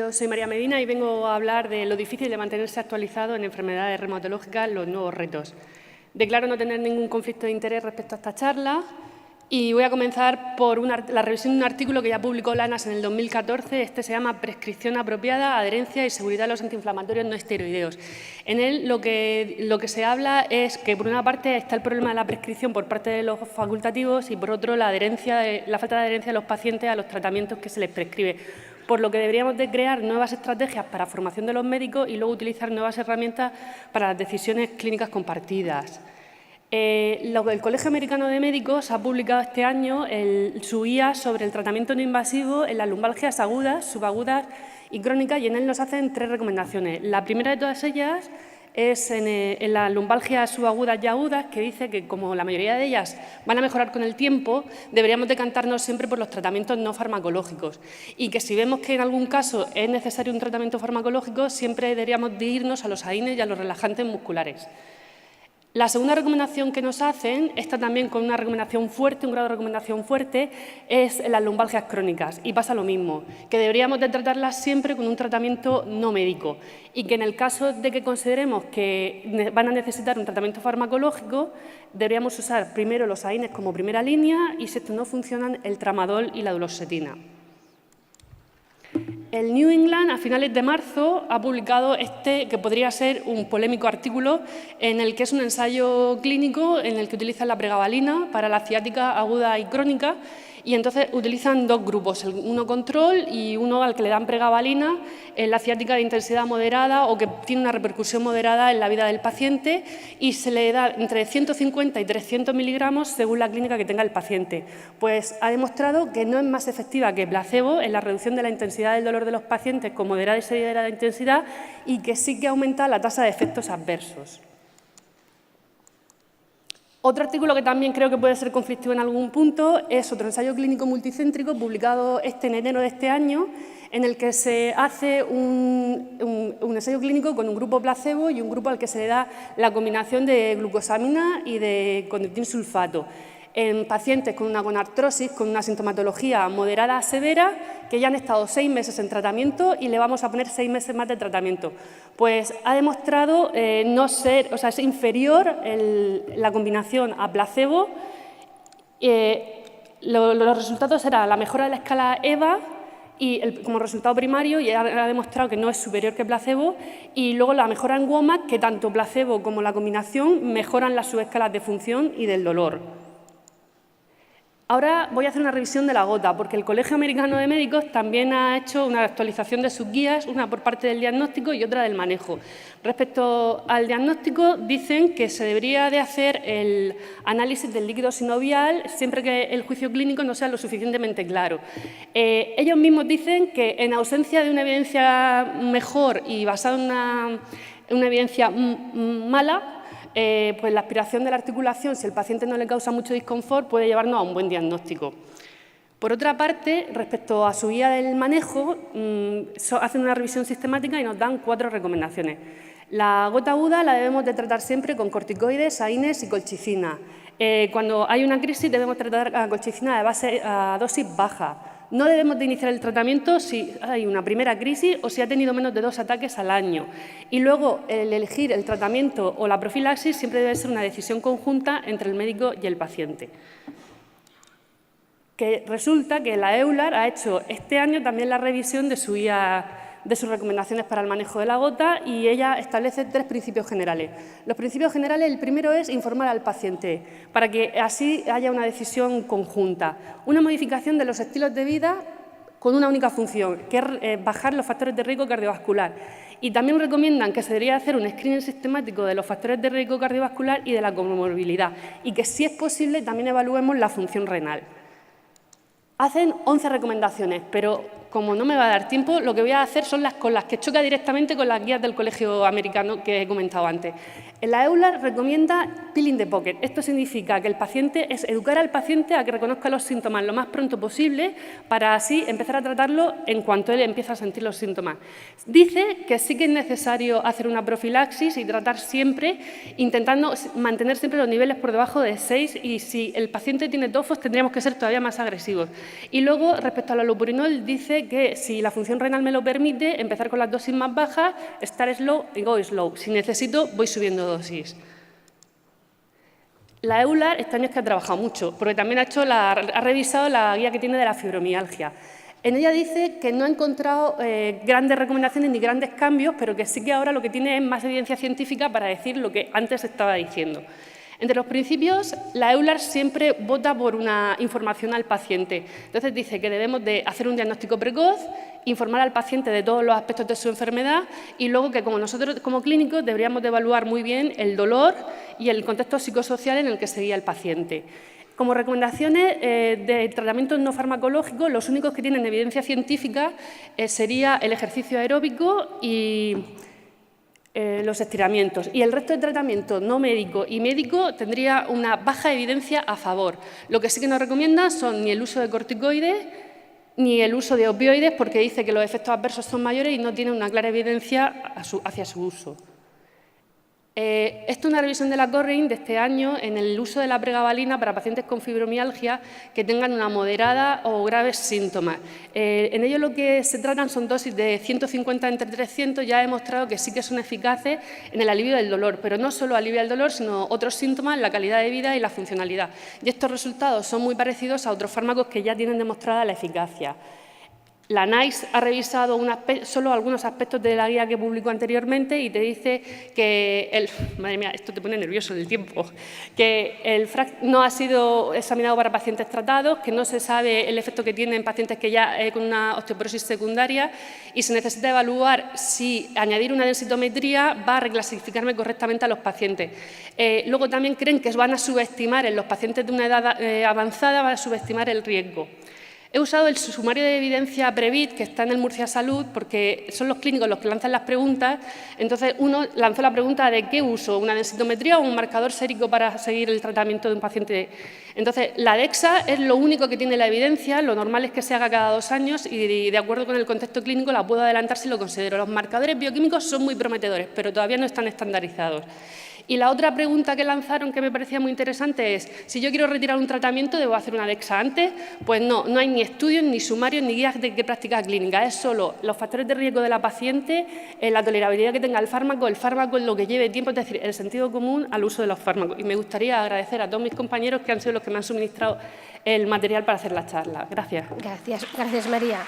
Yo soy María Medina y vengo a hablar de lo difícil de mantenerse actualizado en enfermedades reumatológicas, los nuevos retos. Declaro no tener ningún conflicto de interés respecto a esta charla y voy a comenzar por la revisión de un artículo que ya publicó Lanas en el 2014. Este se llama Prescripción apropiada, adherencia y seguridad de los antiinflamatorios no esteroideos. En él lo que se habla es que, por una parte, está el problema de la prescripción por parte de los facultativos y, por otro, la falta de adherencia de los pacientes a los tratamientos que se les prescribe, por lo que deberíamos de crear nuevas estrategias para formación de los médicos y luego utilizar nuevas herramientas para las decisiones clínicas compartidas. El Colegio Americano de Médicos ha publicado este año su guía sobre el tratamiento no invasivo en las lumbalgias agudas, subagudas y crónicas, y en él nos hacen 3 recomendaciones. La primera de todas ellas es en las lumbalgias subagudas y agudas, que dice que, como la mayoría de ellas van a mejorar con el tiempo, deberíamos decantarnos siempre por los tratamientos no farmacológicos y que, si vemos que en algún caso es necesario un tratamiento farmacológico, siempre deberíamos de irnos a los AINES y a los relajantes musculares. La segunda recomendación que nos hacen, esta también con una recomendación fuerte, un grado de recomendación fuerte, es las lumbalgias crónicas. Y pasa lo mismo, que deberíamos de tratarlas siempre con un tratamiento no médico y que, en el caso de que consideremos que van a necesitar un tratamiento farmacológico, deberíamos usar primero los AINES como primera línea y, si estos no funcionan, el tramadol y la duloxetina. El New England, a finales de marzo, ha publicado que podría ser un polémico artículo, en el que es un ensayo clínico en el que utilizan la pregabalina para la ciática aguda y crónica, y entonces utilizan 2 grupos, uno control y uno al que le dan pregabalina en la ciática de intensidad moderada o que tiene una repercusión moderada en la vida del paciente, y se le da entre 150 y 300 miligramos según la clínica que tenga el paciente. Pues ha demostrado que no es más efectiva que placebo en la reducción de la intensidad del dolor de los pacientes con moderada y severa intensidad, y que sí que aumenta la tasa de efectos adversos. Otro artículo que también creo que puede ser conflictivo en algún punto es otro ensayo clínico multicéntrico publicado en enero de este año, en el que se hace un ensayo clínico con un grupo placebo y un grupo al que se le da la combinación de glucosamina y de condroitin-sulfato en pacientes con una gonartrosis, con una sintomatología moderada a severa, que ya han estado 6 meses en tratamiento, y le vamos a poner 6 meses más de tratamiento. Pues ha demostrado es inferior la combinación a placebo. Los resultados eran la mejora de la escala EVA como resultado primario, y ha demostrado que no es superior que placebo, y luego la mejora en WOMAC, que tanto placebo como la combinación mejoran las subescalas de función y del dolor. Ahora voy a hacer una revisión de la gota, porque el Colegio Americano de Médicos también ha hecho una actualización de sus guías, una por parte del diagnóstico y otra del manejo. Respecto al diagnóstico, dicen que se debería de hacer el análisis del líquido sinovial siempre que el juicio clínico no sea lo suficientemente claro. Ellos mismos dicen que, en ausencia de una evidencia mejor y basada en una evidencia mala, pues la aspiración de la articulación, si el paciente no le causa mucho disconfort, puede llevarnos a un buen diagnóstico. Por otra parte, respecto a su guía del manejo, hacen una revisión sistemática y nos dan 4 recomendaciones. La gota aguda la debemos de tratar siempre con corticoides, AINES y colchicina. Cuando hay una crisis, debemos tratar a colchicina a dosis baja. No debemos de iniciar el tratamiento si hay una primera crisis o si ha tenido menos de 2 ataques al año. Y luego, el elegir el tratamiento o la profilaxis siempre debe ser una decisión conjunta entre el médico y el paciente. Que resulta que la EULAR ha hecho este año también la revisión de su guía, de sus recomendaciones para el manejo de la gota, y ella establece 3 principios generales. Los principios generales, el primero es informar al paciente, para que así haya una decisión conjunta. Una modificación de los estilos de vida con una única función, que es bajar los factores de riesgo cardiovascular. Y también recomiendan que se debería hacer un screening sistemático de los factores de riesgo cardiovascular y de la comorbilidad, y que, si es posible, también evaluemos la función renal. Hacen 11 recomendaciones, pero como no me va a dar tiempo, lo que voy a hacer son las que choca directamente con las guías del Colegio Americano que he comentado antes. La EULAR recomienda pill in the pocket. Esto significa que educar al paciente a que reconozca los síntomas lo más pronto posible, para así empezar a tratarlo en cuanto él empieza a sentir los síntomas. Dice que sí que es necesario hacer una profilaxis y tratar siempre, intentando mantener siempre los niveles por debajo de 6, y si el paciente tiene tofos tendríamos que ser todavía más agresivos. Y luego, respecto al allopurinol, dice dice que si la función renal me lo permite, empezar con las dosis más bajas, estar slow y go slow. Si necesito, voy subiendo dosis. La EULAR este año es que ha trabajado mucho, porque también ha revisado la guía que tiene de la fibromialgia. En ella dice que no ha encontrado grandes recomendaciones ni grandes cambios, pero que sí que ahora lo que tiene es más evidencia científica para decir lo que antes estaba diciendo. Entre los principios, la EULAR siempre vota por una información al paciente. Entonces, dice que debemos de hacer un diagnóstico precoz, informar al paciente de todos los aspectos de su enfermedad y luego que como nosotros como clínicos deberíamos de evaluar muy bien el dolor y el contexto psicosocial en el que seguía el paciente. Como recomendaciones de tratamientos no farmacológicos, los únicos que tienen evidencia científica sería el ejercicio aeróbico y los estiramientos. Y el resto de tratamiento no médico y médico tendría una baja evidencia a favor. Lo que sí que nos recomienda son ni el uso de corticoides ni el uso de opioides, porque dice que los efectos adversos son mayores y no tiene una clara evidencia hacia su uso. Esto es una revisión de la Corrin de este año en el uso de la pregabalina para pacientes con fibromialgia que tengan una moderada o graves síntomas. En ello lo que se tratan son dosis de 150 entre 300, ya he demostrado que sí que son eficaces en el alivio del dolor, pero no solo alivia el dolor, sino otros síntomas, la calidad de vida y la funcionalidad. Y estos resultados son muy parecidos a otros fármacos que ya tienen demostrada la eficacia. La NICE ha revisado solo algunos aspectos de la guía que publicó anteriormente y te dice que madre mía, esto te pone nervioso el tiempo, que el FRAC no ha sido examinado para pacientes tratados, que no se sabe el efecto que tiene en pacientes que ya con una osteoporosis secundaria y se necesita evaluar si añadir una densitometría va a reclasificarme correctamente a los pacientes. Luego también creen que van a subestimar en los pacientes de una edad avanzada, van a subestimar el riesgo. He usado el sumario de evidencia Previt, que está en el Murcia Salud, porque son los clínicos los que lanzan las preguntas. Entonces, uno lanzó la pregunta de qué uso, una densitometría o un marcador sérico para seguir el tratamiento de un paciente. Entonces, la DEXA es lo único que tiene la evidencia, lo normal es que se haga cada 2 años y de acuerdo con el contexto clínico la puedo adelantar si lo considero. Los marcadores bioquímicos son muy prometedores, pero todavía no están estandarizados. Y la otra pregunta que lanzaron que me parecía muy interesante es, si yo quiero retirar un tratamiento, ¿debo hacer una DEXA antes? Pues no hay ni estudios, ni sumarios, ni guías de práctica clínica. Es solo los factores de riesgo de la paciente, la tolerabilidad que tenga el fármaco en lo que lleve tiempo, es decir, el sentido común al uso de los fármacos. Y me gustaría agradecer a todos mis compañeros que han sido los que me han suministrado el material para hacer la charla. Gracias. Gracias, María.